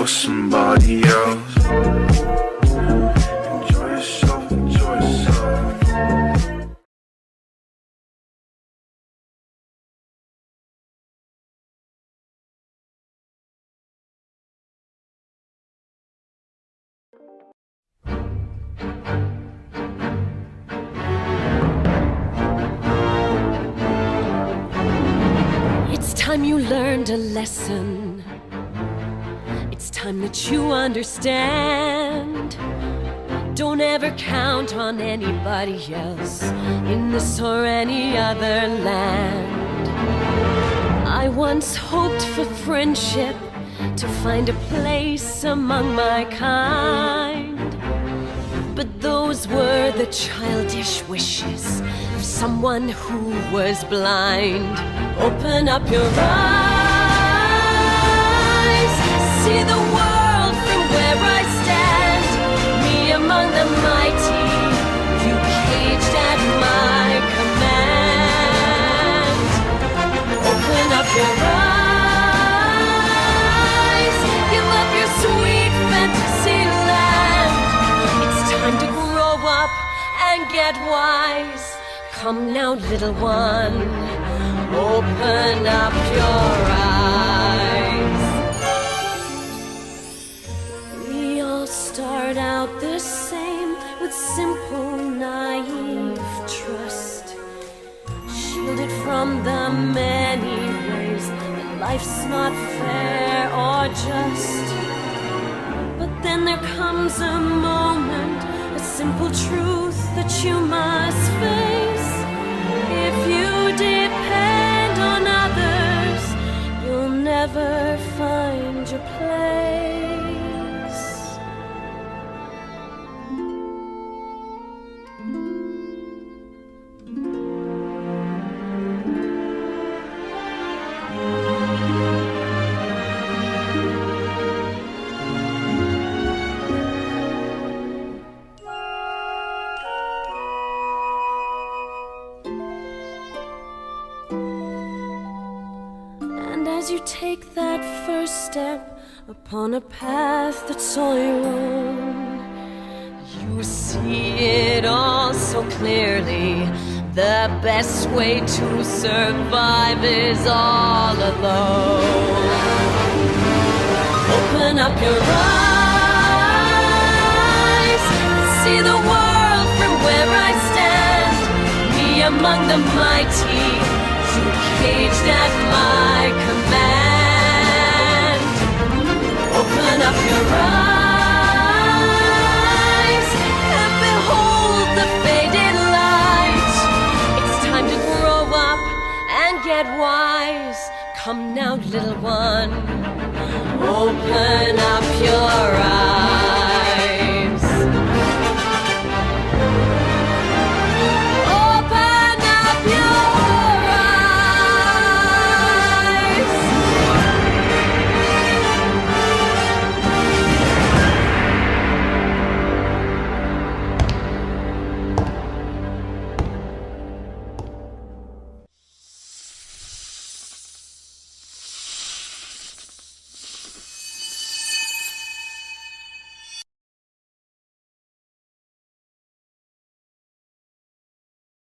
somebody else. Enjoy yourself, enjoy yourself. It's time you learned a lesson. It's time that you understand. Don't ever count on anybody else in this or any other land. I once hoped for friendship, to find a place among my kind. But those were the childish wishes of someone who was blind. Open up your eyes, see the world from where I stand. Me among the mighty, you caged at my command. Open up your eyes, give up your sweet fantasy land. It's time to grow up and get wise. Come now, little one, open up your eyes. We all start out the same, with simple, naive trust, shielded from the many ways that life's not fair or just. But then there comes a moment, a simple truth that you must face. If you depend on others, you'll never find your place. As you take that first step upon a path that's all your own, you see it all so clearly. The best way to survive is all alone. Open up your eyes, see the world from where I stand. Me among the mighty, you caged at my command. Open up your eyes and behold the faded light. It's time to grow up and get wise. Come now, little one, open up your eyes.